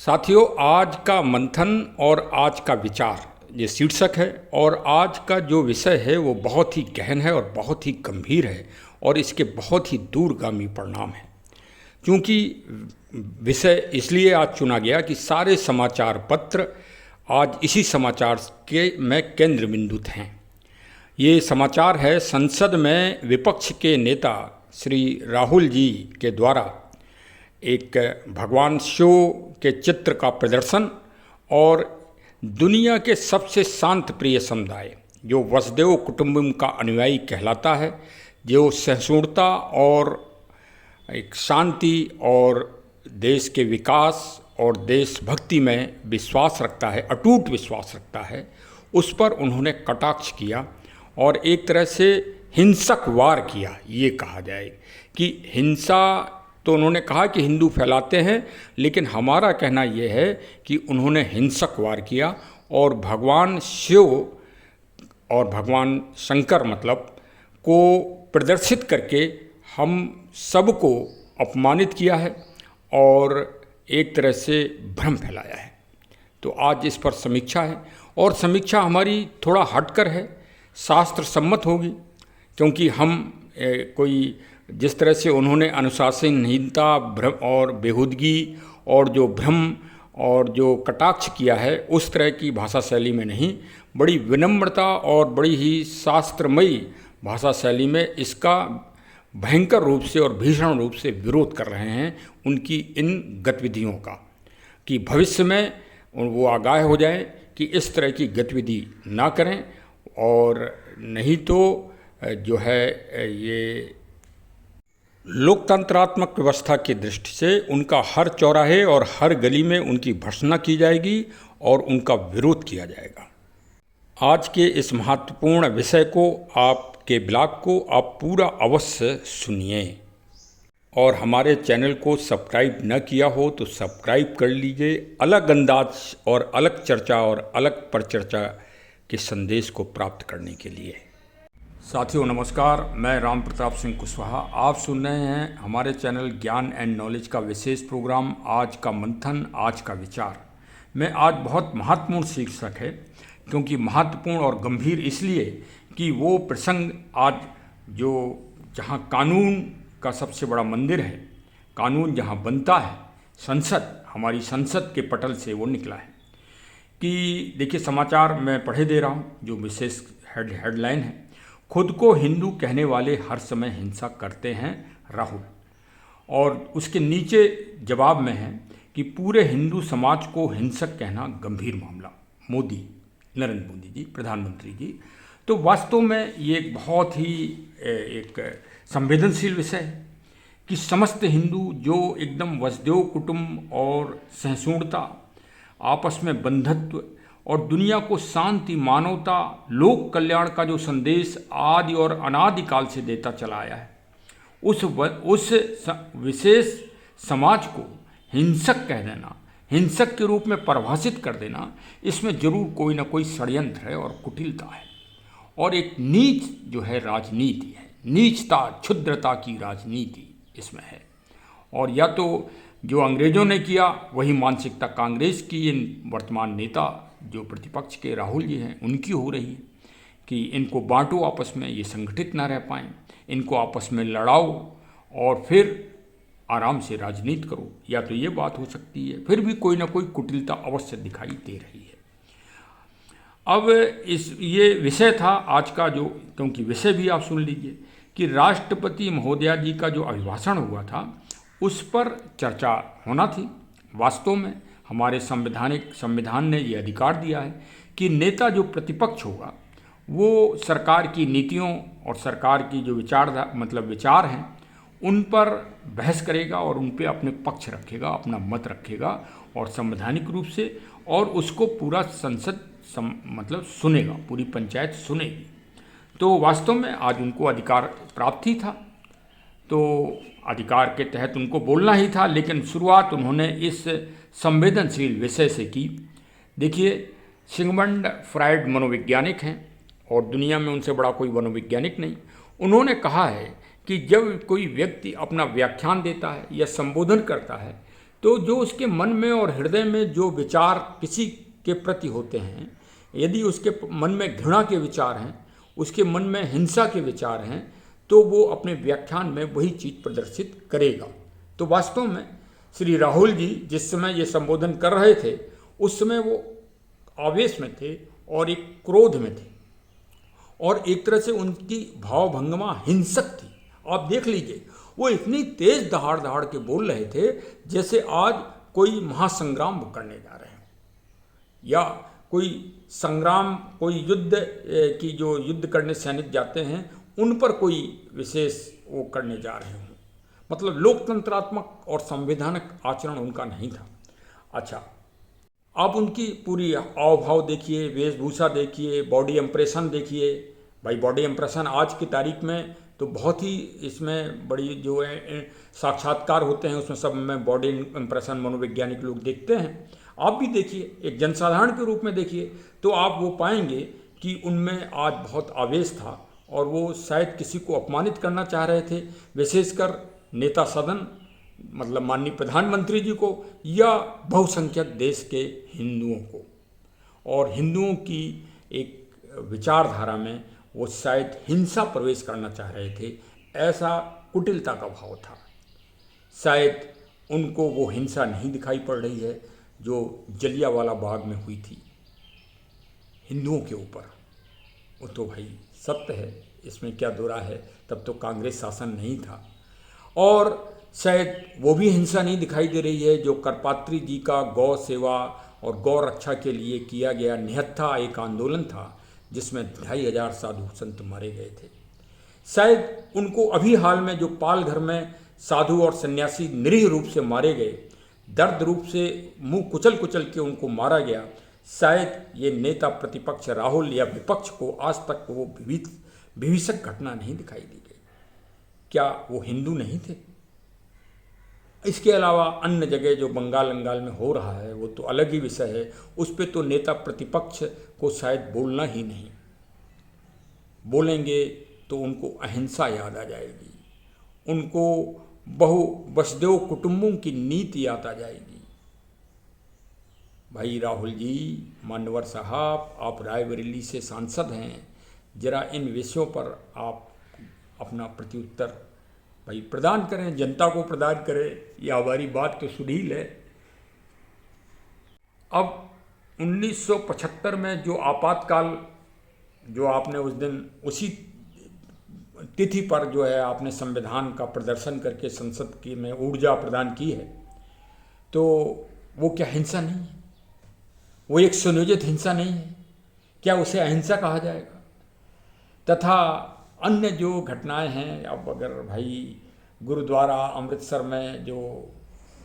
साथियों, आज का मंथन और आज का विचार ये शीर्षक है। और आज का जो विषय है वो बहुत ही गहन है और बहुत ही गंभीर है और इसके बहुत ही दूरगामी परिणाम हैं। क्योंकि विषय इसलिए आज चुना गया कि सारे समाचार पत्र आज इसी समाचार के में केंद्र बिंदुत हैं। ये समाचार है संसद में विपक्ष के नेता श्री राहुल जी के द्वारा एक भगवान शिव के चित्र का प्रदर्शन और दुनिया के सबसे शांत प्रिय समुदाय जो वसुदेव कुटुंबकम का अनुयायी कहलाता है, जो सहिष्णुता और एक शांति और देश के विकास और देशभक्ति में विश्वास रखता है, अटूट विश्वास रखता है, उस पर उन्होंने कटाक्ष किया और एक तरह से हिंसक वार किया। ये कहा जाए कि हिंसा, तो उन्होंने कहा कि हिंदू फैलाते हैं, लेकिन हमारा कहना यह है कि उन्होंने हिंसक वार किया और भगवान शिव और भगवान शंकर को प्रदर्शित करके हम सबको अपमानित किया है और एक तरह से भ्रम फैलाया है। तो आज इस पर समीक्षा है और समीक्षा हमारी थोड़ा हटकर है, शास्त्र सम्मत होगी, क्योंकि हम कोई जिस तरह से उन्होंने अनुशासनहीनता, भ्रम और बेहूदगी और जो भ्रम और जो कटाक्ष किया है उस तरह की भाषा शैली में नहीं, बड़ी विनम्रता और बड़ी ही शास्त्रमयी भाषा शैली में इसका भयंकर रूप से और भीषण रूप से विरोध कर रहे हैं उनकी इन गतिविधियों का, कि भविष्य में वो आगाह हो जाए कि इस तरह की गतिविधि ना करें। और नहीं तो जो है ये लोकतंत्रात्मक व्यवस्था की दृष्टि से उनका हर चौराहे और हर गली में उनकी भर्त्सना की जाएगी और उनका विरोध किया जाएगा। आज के इस महत्वपूर्ण विषय को, आपके ब्लॉग को आप पूरा अवश्य सुनिए और हमारे चैनल को सब्सक्राइब न किया हो तो सब्सक्राइब कर लीजिए, अलग अंदाज और अलग चर्चा और अलग परिचर्चा के संदेश को प्राप्त करने के लिए। साथियों नमस्कार, मैं राम प्रताप सिंह कुशवाहा। आप सुन रहे हैं हमारे चैनल ज्ञान एंड नॉलेज का विशेष प्रोग्राम आज का मंथन, आज का विचार। में आज बहुत महत्वपूर्ण शीर्षक है, क्योंकि महत्वपूर्ण और गंभीर इसलिए कि वो प्रसंग आज जो जहाँ कानून का सबसे बड़ा मंदिर है, कानून जहाँ बनता है, संसद, हमारी संसद के पटल से वो निकला है। कि देखिए, समाचार मैं पढ़े दे रहा हूँ, जो विशेष हेडलाइन है, खुद को हिंदू कहने वाले हर समय हिंसा करते हैं राहुल। और उसके नीचे जवाब में है कि पूरे हिंदू समाज को हिंसक कहना गंभीर मामला, मोदी, नरेंद्र मोदी जी, प्रधानमंत्री जी। तो वास्तव में ये एक बहुत ही एक संवेदनशील विषय है कि समस्त हिंदू जो एकदम वसुदेव कुटुंब और सहिष्णुता, आपस में बंधुत्व और दुनिया को शांति, मानवता, लोक कल्याण का जो संदेश आदि और अनादिकाल से देता चला आया है, उस विशेष समाज को हिंसक कह देना, हिंसक के रूप में परिभाषित कर देना, इसमें जरूर कोई ना कोई षड्यंत्र है और कुटिलता है और एक नीच जो है राजनीति है, नीचता, क्षुद्रता की राजनीति इसमें है। और या तो जो अंग्रेजों ने किया वही मानसिकता कांग्रेस की इन वर्तमान नेता जो प्रतिपक्ष के राहुल जी हैं उनकी हो रही है कि इनको बांटो आपस में, ये संगठित ना रह पाएँ, इनको आपस में लड़ाओ और फिर आराम से राजनीति करो। या तो ये बात हो सकती है, फिर भी कोई ना कोई कुटिलता अवश्य दिखाई दे रही है। अब ये विषय था आज का, जो क्योंकि विषय भी आप सुन लीजिए कि राष्ट्रपति महोदया जी का जो अभिभाषण हुआ था उस पर चर्चा होना थी। वास्तव में हमारे संविधान ने ये अधिकार दिया है कि नेता जो प्रतिपक्ष होगा वो सरकार की नीतियों और सरकार की जो विचार हैं उन पर बहस करेगा और उन पे अपने पक्ष रखेगा, अपना मत रखेगा और संवैधानिक रूप से, और उसको पूरा संसद सुनेगा, पूरी पंचायत सुनेगी। तो वास्तव में आज उनको अधिकार प्राप्त ही था, तो अधिकार के तहत उनको बोलना ही था, लेकिन शुरुआत उन्होंने इस संवेदनशील विषय से की। देखिए, सिगमंड फ्रायड मनोवैज्ञानिक हैं और दुनिया में उनसे बड़ा कोई मनोवैज्ञानिक नहीं। उन्होंने कहा है कि जब कोई व्यक्ति अपना व्याख्यान देता है या संबोधन करता है तो जो उसके मन में और हृदय में जो विचार किसी के प्रति होते हैं, यदि उसके मन में घृणा के विचार हैं, उसके मन में हिंसा के विचार हैं, तो वो अपने व्याख्यान में वही चीज़ प्रदर्शित करेगा। तो वास्तव में श्री राहुल जी जिस समय ये संबोधन कर रहे थे, उस समय वो आवेश में थे और एक क्रोध में थे, और एक तरह से उनकी भावभंगिमा हिंसक थी। आप देख लीजिए, वो इतनी तेज दहाड़ दहाड़ के बोल रहे थे जैसे आज कोई महासंग्राम करने जा रहे हैं, या कोई संग्राम, कोई युद्ध की जो युद्ध करने सैनिक जाते हैं उन पर कोई विशेष वो करने जा रहे हों। मतलब लोकतंत्रात्मक और संवैधानिक आचरण उनका नहीं था। अच्छा, आप उनकी पूरी हाव भाव देखिए, वेशभूषा देखिए, बॉडी इम्प्रेशन देखिए। भाई बॉडी इम्प्रेशन आज की तारीख में तो बहुत ही इसमें बड़ी जो है साक्षात्कार होते हैं, उसमें सब में बॉडी इम्प्रेशन मनोवैज्ञानिक लोग देखते हैं। आप भी देखिए, एक जनसाधारण के रूप में देखिए, तो आप वो पाएंगे कि उनमें आज बहुत आवेश था और वो शायद किसी को अपमानित करना चाह रहे थे, विशेषकर नेता सदन मतलब माननीय प्रधानमंत्री जी को, या बहुसंख्यक देश के हिंदुओं को। और हिंदुओं की एक विचारधारा में वो शायद हिंसा प्रवेश करना चाह रहे थे, ऐसा कुटिलता का भाव था। शायद उनको वो हिंसा नहीं दिखाई पड़ रही है जो जलियांवाला बाग में हुई थी हिंदुओं के ऊपर। वो तो भाई सत्य है, इसमें क्या दो राय है। तब तो कांग्रेस शासन नहीं था, और शायद वो भी हिंसा नहीं दिखाई दे रही है जो करपात्री जी का गौ सेवा और गौ रक्षा के लिए किया गया निहत्था एक आंदोलन था, जिसमें 2500 साधु संत मारे गए थे। शायद उनको अभी हाल में जो पाल घर में साधु और सन्यासी निरीह रूप से मारे गए, दर्द रूप से मुंह कुचल कुचल के उनको मारा गया, शायद ये नेता प्रतिपक्ष राहुल या विपक्ष को आज तक वो विभीषक घटना नहीं दिखाई दी गई। क्या वो हिंदू नहीं थे? इसके अलावा अन्य जगह जो बंगाल में हो रहा है वो तो अलग ही विषय है, उस पर तो नेता प्रतिपक्ष को शायद बोलना ही नहीं। बोलेंगे तो उनको अहिंसा याद आ जाएगी, उनको बहु वसुदेव कुटुंबों की नीति याद आ जाएगी। भाई राहुल जी, मान्यवर साहब, आप रायबरेली से सांसद हैं, जरा इन विषयों पर आप अपना प्रत्युत्तर भाई प्रदान करें, जनता को प्रदान करें। ये हमारी बात तो सुनील है। अब 1975 में जो आपातकाल जो आपने उस दिन उसी तिथि पर जो है आपने संविधान का प्रदर्शन करके संसद की में ऊर्जा प्रदान की है, तो वो क्या हिंसा नहीं है? वो एक सुनियोजित हिंसा नहीं है? क्या उसे अहिंसा कहा जाएगा? तथा अन्य जो घटनाएं हैं, अब अगर भाई गुरुद्वारा अमृतसर में जो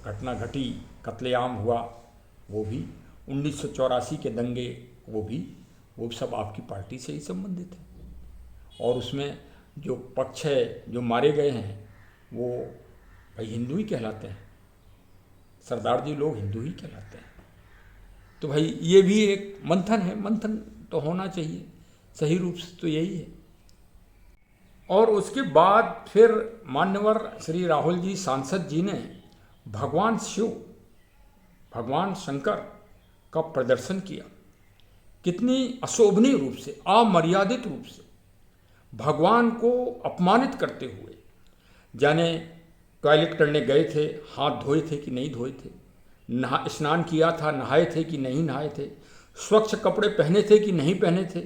घटना घटी, कत्लेआम हुआ, वो भी 1984 के दंगे, वो सब आपकी पार्टी से ही संबंधित है। और उसमें जो पक्ष है, जो मारे गए हैं, वो भाई हिंदू ही कहलाते हैं, सरदार जी लोग हिंदू ही कहलाते हैं। तो भाई ये भी एक मंथन है, मंथन तो होना चाहिए, सही रूप से तो यही है। और उसके बाद फिर मान्यवर श्री राहुल जी सांसद जी ने भगवान शिव, भगवान शंकर का प्रदर्शन किया। कितनी अशोभनीय रूप से, अमर्यादित रूप से भगवान को अपमानित करते हुए, जाने टॉयलेट करने गए थे, हाथ धोए थे कि नहीं धोए थे, स्नान किया था, नहाए थे कि नहीं नहाए थे, स्वच्छ कपड़े पहने थे कि नहीं पहने थे,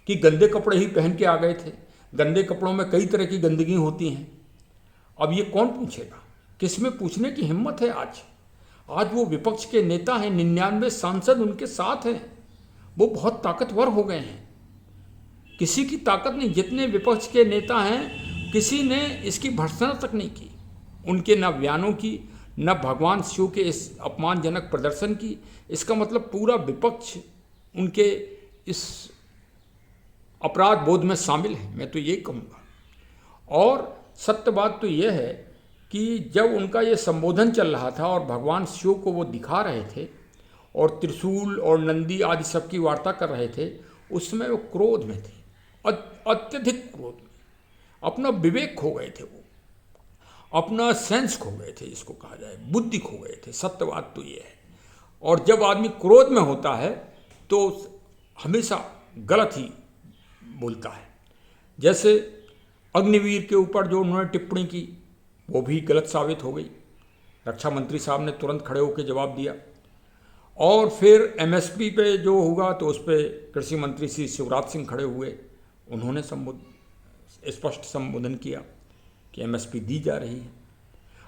कि गंदे कपड़े ही पहन के आ गए थे। गंदे कपड़ों में कई तरह की गंदगी होती हैं। अब ये कौन पूछेगा? किसमें पूछने की हिम्मत है? आज वो विपक्ष के नेता हैं, 99 सांसद उनके साथ हैं, वो बहुत ताकतवर हो गए हैं। किसी की ताकत नहीं, जितने विपक्ष के नेता हैं किसी ने इसकी भर्त्सना तक नहीं की, उनके न बयानों की, न भगवान शिव के इस अपमानजनक प्रदर्शन की। इसका मतलब पूरा विपक्ष उनके इस अपराध बोध में शामिल है, मैं तो ये कहूँगा। और सत्य बात तो यह है कि जब उनका ये संबोधन चल रहा था और भगवान शिव को वो दिखा रहे थे और त्रिशूल और नंदी आदि सबकी वार्ता कर रहे थे, उस समय वो क्रोध में थे, अत्यधिक क्रोध में, अपना विवेक खो गए थे वो। अपना सेंस खो गए थे, इसको कहा जाए बुद्धि खो गए थे। सत्य बात तो ये है। और जब आदमी क्रोध में होता है तो हमेशा गलत ही बोलता है। जैसे अग्निवीर के ऊपर जो उन्होंने टिप्पणी की वो भी गलत साबित हो गई। रक्षा मंत्री साहब ने तुरंत खड़े होकर जवाब दिया। और फिर एमएसपी पे जो होगा तो उस पर कृषि मंत्री श्री शिवराज सिंह खड़े हुए, उन्होंने स्पष्ट संबोधन किया कि एमएसपी दी जा रही है।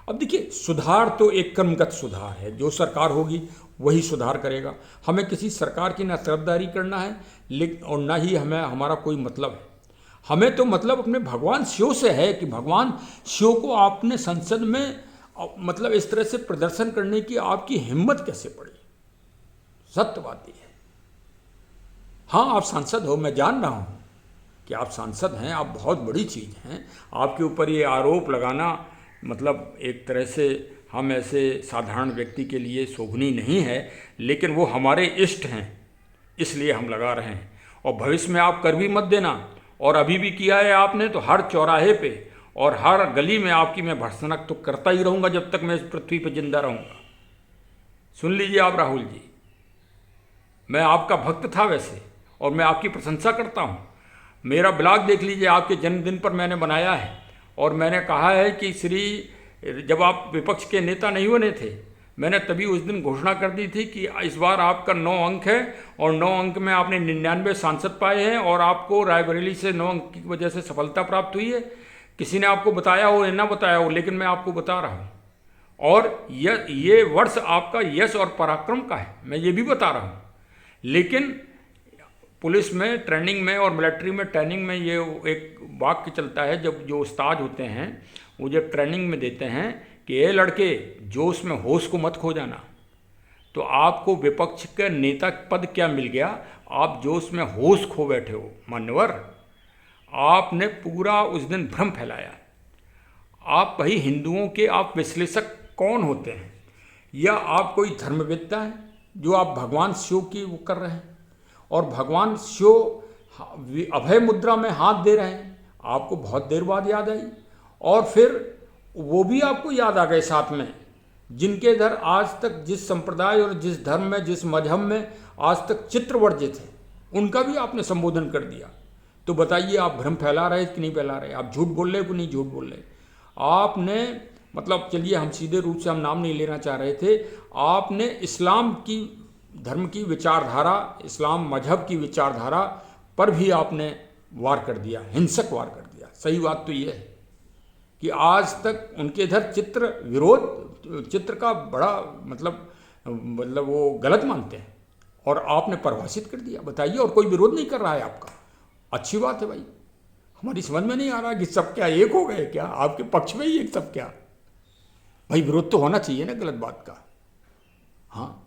अब देखिए, सुधार तो एक क्रमगत सुधार है, जो सरकार होगी वही सुधार करेगा। हमें किसी सरकार की ना तरफदारी करना है लेकिन और ना ही हमें हमारा कोई मतलब है। हमें तो मतलब अपने भगवान शिव से है कि भगवान शिव को आपने संसद में मतलब इस तरह से प्रदर्शन करने की आपकी हिम्मत कैसे पड़ी। सत्य बात यह है। हाँ, आप सांसद हो, मैं जान रहा हूँ कि आप सांसद हैं, आप बहुत बड़ी चीज़ हैं। आपके ऊपर ये आरोप लगाना मतलब एक तरह से हम ऐसे साधारण व्यक्ति के लिए शोभनीय नहीं है, लेकिन वो हमारे इष्ट हैं इसलिए हम लगा रहे हैं। और भविष्य में आप कर भी मत देना, और अभी भी किया है आपने तो हर चौराहे पे और हर गली में आपकी मैं भर्त्सना तो करता ही रहूँगा जब तक मैं इस पृथ्वी पर जिंदा रहूँगा। सुन लीजिए आप राहुल जी, मैं आपका भक्त था वैसे, और मैं आपकी प्रशंसा करता हूँ। मेरा ब्लॉग देख लीजिए, आपके जन्मदिन पर मैंने बनाया है और मैंने कहा है कि जब आप विपक्ष के नेता नहीं बने थे, मैंने तभी उस दिन घोषणा कर दी थी कि इस बार आपका 9 अंक है और 9 अंक में आपने 99 सांसद पाए हैं और आपको रायबरेली से 9 अंक की वजह से सफलता प्राप्त हुई है। किसी ने आपको बताया हो या ना बताया हो, लेकिन मैं आपको बता रहा हूँ। और ये वर्ष आपका यश और पराक्रम का है, मैं ये भी बता रहा हूँ। लेकिन पुलिस में ट्रेनिंग में और मिलिट्री में ट्रेनिंग में ये एक वाक्य चलता है, जब जो उस्ताद होते हैं वो जब ट्रेनिंग में देते हैं कि ये लड़के जोश में होश को मत खो जाना। तो आपको विपक्ष का नेता पद क्या मिल गया, आप जोश में होश खो बैठे हो मान्यवर। आपने पूरा उस दिन भ्रम फैलाया। आप भाई हिंदुओं के आप विश्लेषक कौन होते हैं, या आप कोई धर्मवेत्ता हैं जो आप भगवान शिव की वो कर रहे हैं, और भगवान शिव अभय मुद्रा में हाथ दे रहे हैं। आपको बहुत देर बाद याद आई, और फिर वो भी आपको याद आ गए साथ में, जिनके इधर आज तक जिस संप्रदाय और जिस धर्म में जिस मजहब में आज तक चित्र वर्जित है, उनका भी आपने संबोधन कर दिया। तो बताइए, आप भ्रम फैला रहे कि नहीं फैला रहे, आप झूठ बोल रहे कि नहीं झूठ बोल रहे। आपने मतलब चलिए हम सीधे रूप से हम नाम नहीं लेना चाह रहे थे, आपने इस्लाम की धर्म की विचारधारा, इस्लाम मजहब की विचारधारा पर भी आपने वार कर दिया, हिंसक वार कर दिया। सही बात तो ये है कि आज तक उनके इधर चित्र का बड़ा मतलब वो गलत मानते हैं, और आपने परिभाषित कर दिया। बताइए, और कोई विरोध नहीं कर रहा है आपका। अच्छी बात है भाई, हमारी समझ में नहीं आ रहा कि सब क्या एक हो गए क्या, आपके पक्ष में ही एक सब क्या। भाई विरोध तो होना चाहिए ना गलत बात का। हाँ,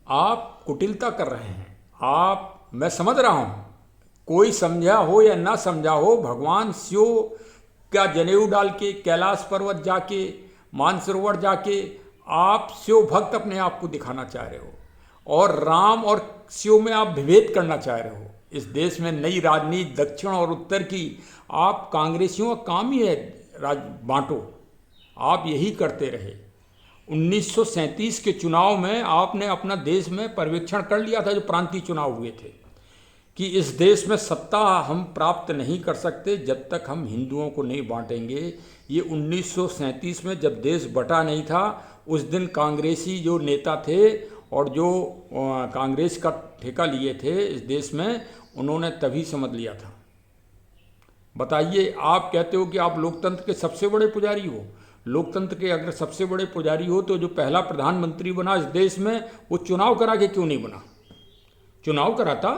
आप कुटिलता कर रहे हैं। मैं समझ रहा हूँ, कोई समझा हो या ना समझा हो, भगवान शिव का जनेऊ डाल के कैलाश पर्वत जाके मानसरोवर जाके आप शिव भक्त अपने आप को दिखाना चाह रहे हो, और राम और शिव में आप विभेद करना चाह रहे हो। इस देश में नई राजनीति दक्षिण और उत्तर की, आप कांग्रेसियों का काम ही है बांटो। आप यही करते रहे। 1937 के चुनाव में आपने अपना देश में पर्यवेक्षण कर लिया था, जो प्रांतीय चुनाव हुए थे, कि इस देश में सत्ता हम प्राप्त नहीं कर सकते जब तक हम हिंदुओं को नहीं बांटेंगे। ये 1937 में जब देश बटा नहीं था, उस दिन कांग्रेसी जो नेता थे और जो कांग्रेस का ठेका लिए थे इस देश में, उन्होंने तभी समझ लिया था। बताइए, आप कहते हो कि आप लोकतंत्र के सबसे बड़े पुजारी हो। लोकतंत्र के अगर सबसे बड़े पुजारी हो तो जो पहला प्रधानमंत्री बना इस देश में, वो चुनाव करा के क्यों नहीं बना? चुनाव कराता,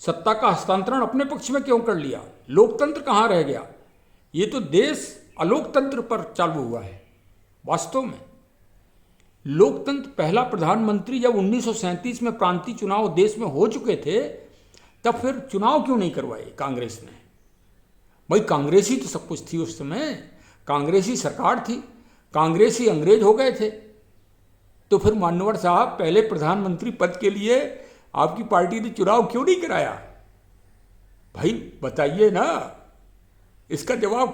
सत्ता का हस्तांतरण अपने पक्ष में क्यों कर लिया? लोकतंत्र कहाँ रह गया? ये तो देश अलोकतंत्र पर चालू हुआ है। वास्तव में लोकतंत्र, पहला प्रधानमंत्री जब 1937 में प्रांतीय चुनाव देश में हो चुके थे, तब फिर चुनाव क्यों नहीं करवाए कांग्रेस ने? भाई कांग्रेसी तो सब कुछ थी उस समय, कांग्रेसी सरकार थी, कांग्रेसी अंग्रेज हो गए थे। तो फिर मान्यवर साहब, पहले प्रधानमंत्री पद के लिए आपकी पार्टी ने चुनाव क्यों नहीं कराया? भाई बताइए ना, इसका जवाब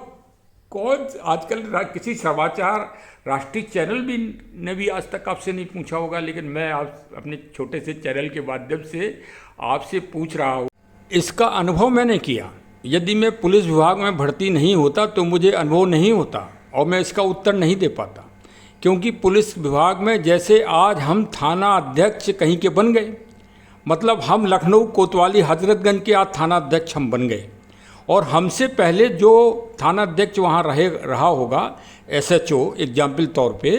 कौन आजकल किसी समाचार राष्ट्रीय चैनल भी ने भी आज तक आपसे नहीं पूछा होगा, लेकिन मैं आप अपने छोटे से चैनल के माध्यम से आपसे पूछ रहा हूँ। इसका अनुभव मैंने किया। यदि मैं पुलिस विभाग में भर्ती नहीं होता तो मुझे अनुभव नहीं होता और मैं इसका उत्तर नहीं दे पाता, क्योंकि पुलिस विभाग में जैसे आज हम थाना अध्यक्ष कहीं के बन गए, मतलब हम लखनऊ कोतवाली हजरतगंज के आज थाना अध्यक्ष हम बन गए, और हमसे पहले जो थाना अध्यक्ष वहाँ रहा होगा एसएचओ एग्जाम्पल तौर पे,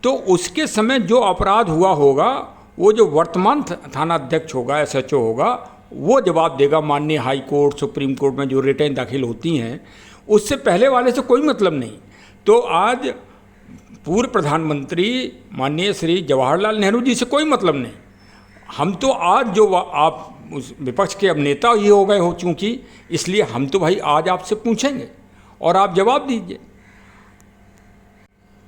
तो उसके समय जो अपराध हुआ होगा वो जो वर्तमान थाना अध्यक्ष होगा एसएचओ होगा वो जवाब देगा। माननीय हाई कोर्ट सुप्रीम कोर्ट में जो रिटें दाखिल होती हैं उससे पहले वाले से कोई मतलब नहीं। तो आज पूर्व प्रधानमंत्री माननीय श्री जवाहरलाल नेहरू जी से कोई मतलब नहीं। हम तो आज जो आप उस विपक्ष के अब नेता ये हो गए हो चूँकि, इसलिए हम तो भाई आज आपसे पूछेंगे और आप जवाब दीजिए,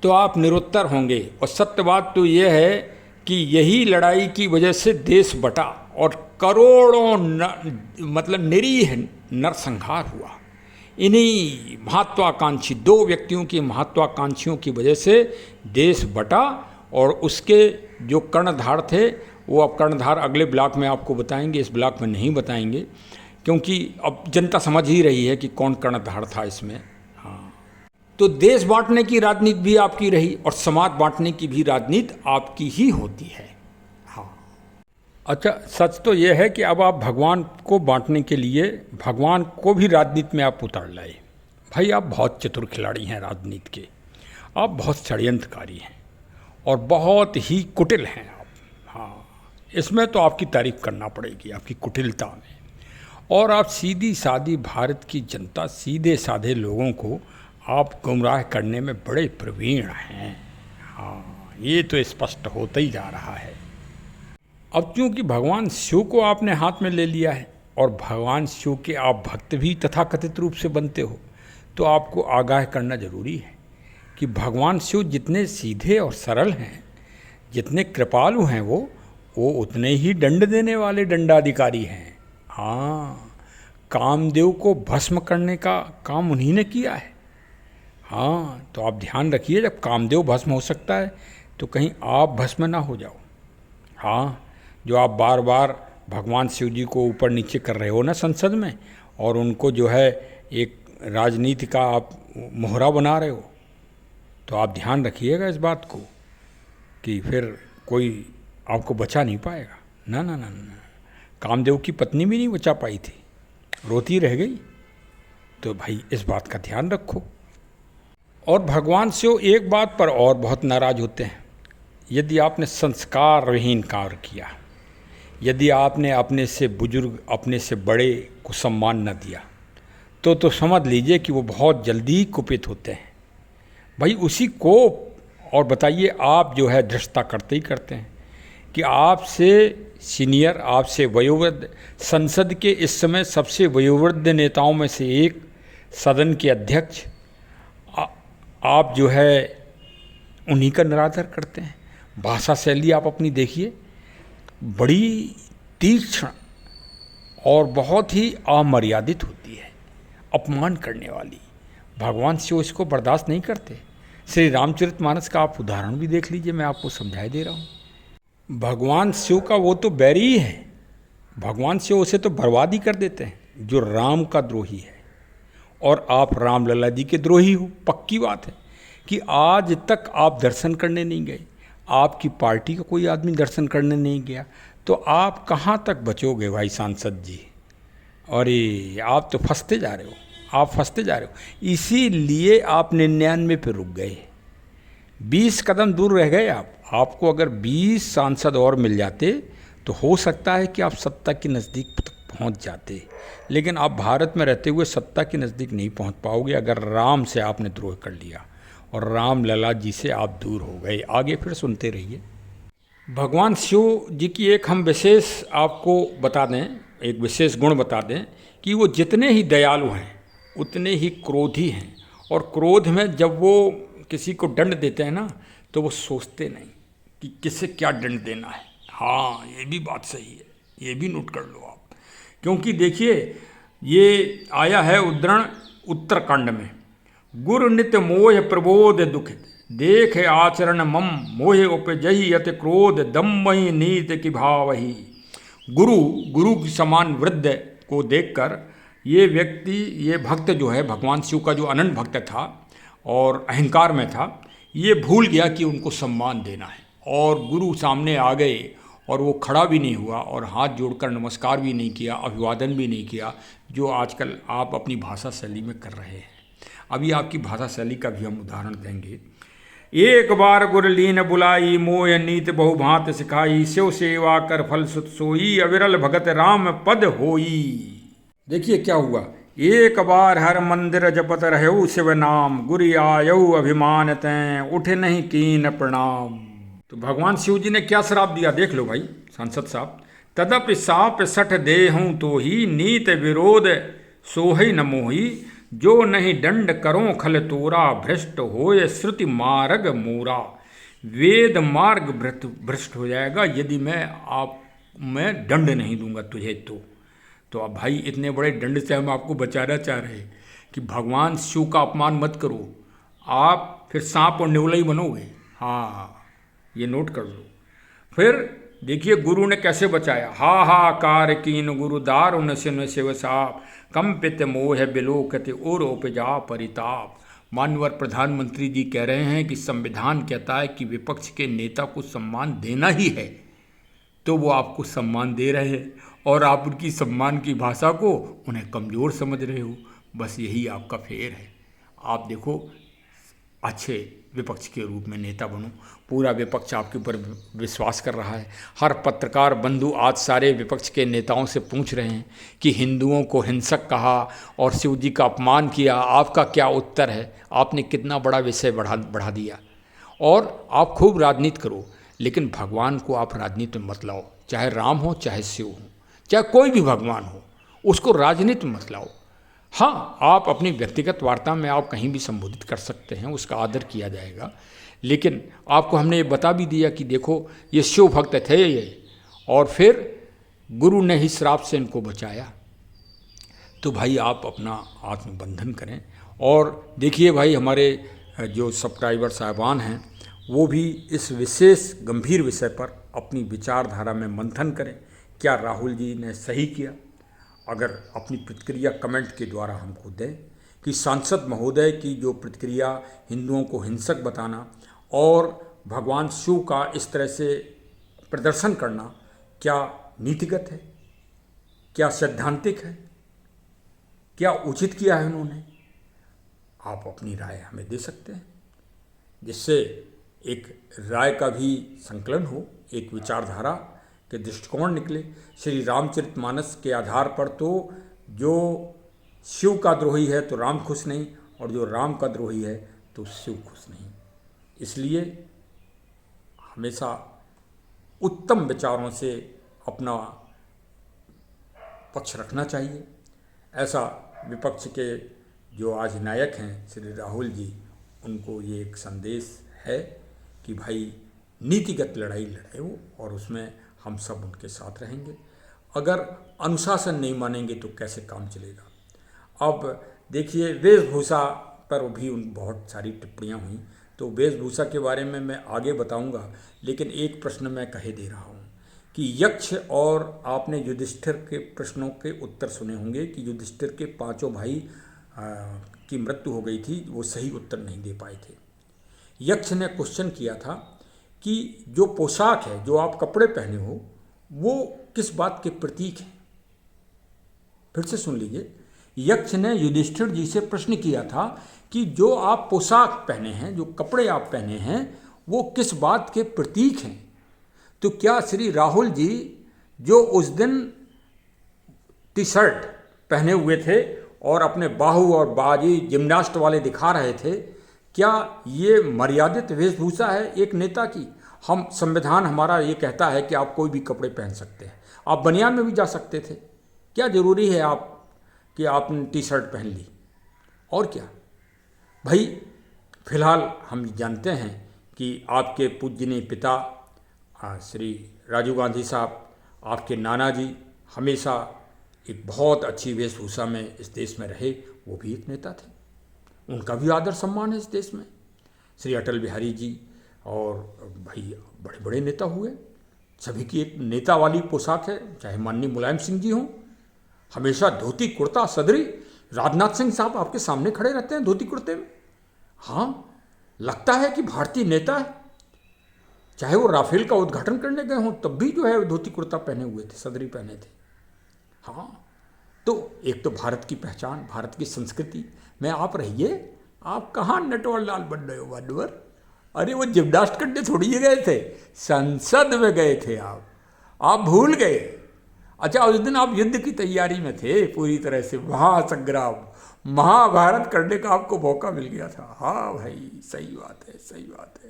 तो आप निरुत्तर होंगे। और सत्य बात तो ये है कि यही लड़ाई की वजह से देश बटा और करोड़ों मतलब निरीह नरसंहार हुआ। इन्हीं महत्वाकांक्षी दो व्यक्तियों की महत्वाकांक्षियों की वजह से देश बटा, और उसके जो कर्णधार थे वो अब कर्णधार अगले ब्लॉक में आपको बताएंगे, इस ब्लॉक में नहीं बताएंगे, क्योंकि अब जनता समझ ही रही है कि कौन कर्णधार था इसमें। हाँ, तो देश बांटने की राजनीति भी आपकी रही और समाज बांटने की भी राजनीति आपकी ही होती है। हाँ, अच्छा, सच तो यह है कि अब आप भगवान को बांटने के लिए भगवान को भी राजनीति में आप उतार लाए। भाई आप बहुत चतुर खिलाड़ी हैं राजनीति के, आप बहुत षड्यंत्रकारी हैं और बहुत ही कुटिल हैं आप। हाँ, इसमें तो आपकी तारीफ करना पड़ेगी, आपकी कुटिलता में। और आप सीधी सादी भारत की जनता, सीधे साधे लोगों को आप गुमराह करने में बड़े प्रवीण हैं। हाँ, ये तो स्पष्ट होता ही जा रहा है। अब क्योंकि भगवान शिव को आपने हाथ में ले लिया है और भगवान शिव के आप भक्त भी तथाकथित रूप से बनते हो, तो आपको आगाह करना जरूरी है कि भगवान शिव जितने सीधे और सरल हैं, जितने कृपालु हैं, वो उतने ही दंड देने वाले दंडाधिकारी हैं। हाँ, कामदेव को भस्म करने का काम उन्हीं ने किया है। हाँ, तो आप ध्यान रखिए, जब कामदेव भस्म हो सकता है तो कहीं आप भस्म ना हो जाओ। हाँ, जो आप बार बार भगवान शिव जी को ऊपर नीचे कर रहे हो ना संसद में, और उनको जो है एक राजनीति का आप मोहरा बना रहे हो, तो आप ध्यान रखिएगा इस बात को कि फिर कोई आपको बचा नहीं पाएगा। ना ना ना ना, कामदेव की पत्नी भी नहीं बचा पाई थी, रोती रह गई। तो भाई इस बात का ध्यान रखो। और भगवान शिव एक बात पर और बहुत नाराज होते हैं, यदि आपने संस्कार विहीन कार्य किया, यदि आपने अपने से बुजुर्ग, अपने से बड़े को सम्मान न दिया, तो समझ लीजिए कि वो बहुत जल्दी कुपित होते हैं। भाई उसी कोप, और बताइए आप जो है धृष्टता करते ही करते हैं कि आपसे सीनियर, आपसे वयोवृद्ध, संसद के इस समय सबसे वयोवृद्ध नेताओं में से एक, सदन के अध्यक्ष, आप जो है उन्हीं का निरादर करते हैं। भाषा शैली आप अपनी देखिए, बड़ी तीक्ष्ण और बहुत ही अमर्यादित होती है, अपमान करने वाली। भगवान शिव इसको बर्दाश्त नहीं करते। श्री रामचरितमानस का आप उदाहरण भी देख लीजिए, मैं आपको समझाई दे रहा हूँ। भगवान शिव का वो तो बैरी ही है, भगवान शिव उसे तो बर्बाद ही कर देते हैं जो राम का द्रोही है। और आप रामलला जी के द्रोही हो, पक्की बात है कि आज तक आप दर्शन करने नहीं गए, आपकी पार्टी का कोई आदमी दर्शन करने नहीं गया, तो आप कहाँ तक बचोगे भाई सांसद जी। अरे आप तो फंसते जा रहे हो, आप फंसते जा रहे हो। इसीलिए आप 99 पे रुक गए, 20 कदम दूर रह गए आप। आपको अगर 20 सांसद और मिल जाते तो हो सकता है कि आप सत्ता के नज़दीक तक पहुंच जाते, लेकिन आप भारत में रहते हुए सत्ता के नज़दीक नहीं पहुंच पाओगे अगर राम से आपने द्रोह कर लिया और राम लला जी से आप दूर हो गए। आगे फिर सुनते रहिए। भगवान शिव जी की एक हम विशेष आपको बता दें, एक विशेष गुण बता दें कि वो जितने ही दयालु हैं उतने ही क्रोधी हैं। और क्रोध में जब वो किसी को दंड देते हैं ना, तो वो सोचते नहीं कि किसे क्या दंड देना है। हाँ, ये भी बात सही है, ये भी नोट कर लो आप। क्योंकि देखिए, ये आया है उद्धरण उत्तरकांड में, गुरु नित मोह प्रबोध दुखित, देख आचरण मम मोह उपजहि अति क्रोध, दम्महि नीत की भावहि। गुरु गुरु के समान वृद्ध को देखकर ये व्यक्ति, ये भक्त जो है भगवान शिव का जो अनंत भक्त था और अहंकार में था, ये भूल गया कि उनको सम्मान देना है, और गुरु सामने आ गए और वो खड़ा भी नहीं हुआ और हाथ जोड़कर नमस्कार भी नहीं किया, अभिवादन भी नहीं किया, जो आजकल आप अपनी भाषा शैली में कर रहे हैं। अभी आपकी भाषा शैली का भी हम उदाहरण देंगे। एक बार गुर लीन बुलाई, मोय नीत बहुभांत सिखाई, शिव सेवा कर फल सुत सोई, अविरल भगत राम पद होई। देखिए क्या हुआ, एक बार हर मंदिर जपत रहऊ शिव नाम, गुरु आयऊ अभिमान तैं उठे नहीं कीन प्रणाम। तो भगवान शिव जी ने क्या श्राप दिया, देख लो भाई सांसद साहब। तदपि साप सठ देहूँ तो ही, नीत विरोध सोहि न मोही, जो नहीं दंड करो खल तोरा, भ्रष्ट होय श्रुति मार्ग मोरा। वेद मार्ग भ्रष्ट हो जाएगा यदि मैं दंड नहीं दूंगा तुझे। तो अब भाई इतने बड़े दंड से हम आपको बचाना चाह रहे हैं कि भगवान शिव का अपमान मत करो, आप फिर सांप और नेवला बनोगे। हाँ, ये नोट कर लो। फिर देखिए गुरु ने कैसे बचाया। हाहाकार कीन गुरु दारुन सिन शिव साप, कंपित मोह बिलोकति और उपजा परिताप। मानवर प्रधानमंत्री जी कह रहे हैं कि संविधान कहता है कि विपक्ष के नेता को सम्मान देना ही है, तो वो आपको सम्मान दे रहे हैं और आप उनकी सम्मान की भाषा को उन्हें कमज़ोर समझ रहे हो। बस यही आपका फेर है। आप देखो अच्छे विपक्ष के रूप में नेता बनो, पूरा विपक्ष आपके ऊपर विश्वास कर रहा है। हर पत्रकार बंधु आज सारे विपक्ष के नेताओं से पूछ रहे हैं कि हिंदुओं को हिंसक कहा और शिव जी का अपमान किया, आपका क्या उत्तर है? आपने कितना बड़ा विषय बढ़ा दिया। और आप खूब राजनीति करो, लेकिन भगवान को आप राजनीति में मत लाओ। चाहे राम हो, चाहे शिव हो, चाहे कोई भी भगवान हो, उसको राजनीति में मत लाओ। हाँ, आप अपनी व्यक्तिगत वार्ता में आप कहीं भी संबोधित कर सकते हैं, उसका आदर किया जाएगा। लेकिन आपको हमने ये बता भी दिया कि देखो ये शिव भक्त थे ये, और फिर गुरु ने ही श्राप से इनको बचाया। तो भाई आप अपना आत्मबंधन करें। और देखिए भाई हमारे जो सब्सक्राइबर साहिबान हैं वो भी इस विशेष गंभीर विषय पर अपनी विचारधारा में मंथन करें। क्या राहुल जी ने सही किया? अगर अपनी प्रतिक्रिया कमेंट के द्वारा हमको दें कि सांसद महोदय की जो प्रतिक्रिया हिंदुओं को हिंसक बताना और भगवान शिव का इस तरह से प्रदर्शन करना क्या नीतिगत है, क्या सैद्धांतिक है, क्या उचित किया है उन्होंने? आप अपनी राय हमें दे सकते हैं, जिससे एक राय का भी संकलन हो, एक विचारधारा के दृष्टिकोण निकले। श्री रामचरितमानस के आधार पर तो जो शिव का द्रोही है तो राम खुश नहीं, और जो राम का द्रोही है तो शिव खुश नहीं। इसलिए हमेशा उत्तम विचारों से अपना पक्ष रखना चाहिए। ऐसा विपक्ष के जो आज नायक हैं श्री राहुल जी, उनको ये एक संदेश है कि भाई नीतिगत लड़ाई लड़े वो, और उसमें हम सब उनके साथ रहेंगे। अगर अनुशासन नहीं मानेंगे तो कैसे काम चलेगा? अब देखिए वेशभूषा पर भी उन बहुत सारी टिप्पणियां हुई, तो वेशभूषा के बारे में मैं आगे बताऊंगा। लेकिन एक प्रश्न मैं कहे दे रहा हूं कि यक्ष, और आपने युधिष्ठिर के प्रश्नों के उत्तर सुने होंगे कि युधिष्ठिर के पांचों भाई की मृत्यु हो गई थी, वो सही उत्तर नहीं दे पाए थे। यक्ष ने क्वेश्चन किया था कि जो पोशाक है, जो आप कपड़े पहने हो, वो किस बात के प्रतीक हैं? फिर से सुन लीजिए, यक्ष ने युधिष्ठिर जी से प्रश्न किया था कि जो आप पोशाक पहने हैं, जो कपड़े आप पहने हैं, वो किस बात के प्रतीक हैं? तो क्या श्री राहुल जी जो उस दिन टी शर्ट पहने हुए थे और अपने बाहु और बाजी जिम्नास्ट वाले दिखा रहे थे, क्या ये मर्यादित वेशभूषा है एक नेता की? हम संविधान हमारा ये कहता है कि आप कोई भी कपड़े पहन सकते हैं, आप बनियान में भी जा सकते थे। क्या ज़रूरी है आप कि आपने टी शर्ट पहन ली? और क्या भाई, फिलहाल हम जानते हैं कि आपके पूजनीय पिता श्री राजीव गांधी साहब, आपके नाना जी हमेशा एक बहुत अच्छी वेशभूषा में इस देश में रहे, वो भी एक नेता थे। उनका भी आदर सम्मान है इस देश में। श्री अटल बिहारी जी और भाई बड़े बड़े नेता हुए, सभी की एक नेता वाली पोशाक है, चाहे माननीय मुलायम सिंह जी हों, हमेशा धोती कुर्ता सदरी। राजनाथ सिंह साहब आपके सामने खड़े रहते हैं धोती कुर्ते में, हाँ लगता है कि भारतीय नेता है। चाहे वो राफेल का उद्घाटन करने गए हों तब भी जो है धोती कुर्ता पहने हुए थे, सदरी पहने थे। हाँ, तो एक तो भारत की पहचान, भारत की संस्कृति में आप रहिए। आप कहाँ नटवर लाल बन रहे हो मानवर? अरे वो जिम्नास्ट करने थोड़ी गए थे, संसद में गए थे आप भूल गए। अच्छा, उस दिन आप युद्ध की तैयारी में थे पूरी तरह से, महासंग्राम महाभारत करने का आपको मौका मिल गया था। हाँ भाई, सही बात है, सही बात है।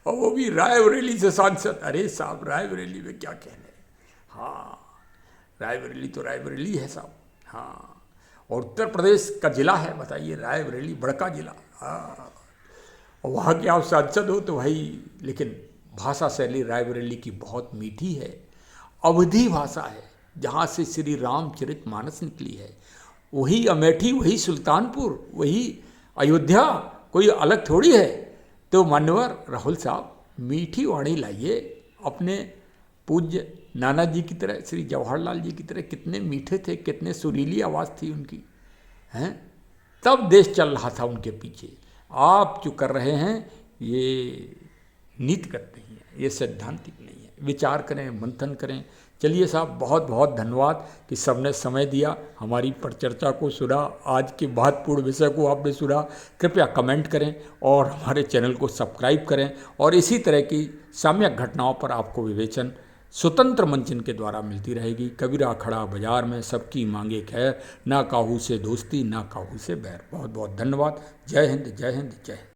और वो भी रायबरेली से सांसद। अरे साहब, रायबरेली में क्या कहने। हाँ, रायबरेली तो रायबरेली है साहब। हाँ, और उत्तर प्रदेश का जिला है, बताइए, रायबरेली बड़का जिला। हाँ, और वहाँ के आप सांसद हो तो भाई, लेकिन भाषा शैली रायबरेली की बहुत मीठी है, अवधी भाषा है, जहाँ से श्री रामचरितमानस निकली है। वही अमेठी, वही सुल्तानपुर, वही अयोध्या, कोई अलग थोड़ी है। तो मान्यवर राहुल साहब, मीठी वाणी लाइए, अपने पूज्य नाना जी की तरह, श्री जवाहरलाल जी की तरह। कितने मीठे थे, कितने सुरीली आवाज़ थी उनकी, हैं? तब देश चल रहा था उनके पीछे। आप जो कर रहे हैं ये नीतिगत नहीं है, ये सैद्धांतिक नहीं है। विचार करें, मंथन करें। चलिए साहब, बहुत बहुत धन्यवाद कि सबने समय दिया, हमारी परिचर्चा को सुना, आज के महत्वपूर्ण विषय को आपने सुना। कृपया कमेंट करें और हमारे चैनल को सब्सक्राइब करें, और इसी तरह की साम्यक घटनाओं पर आपको विवेचन स्वतंत्र मंचन के द्वारा मिलती रहेगी। कबीरा खड़ा बाजार में, सबकी मांगे खैर, ना काहू से दोस्ती ना काहू से बैर। बहुत बहुत धन्यवाद। जय हिंद, जय हिंद, जय हिंद।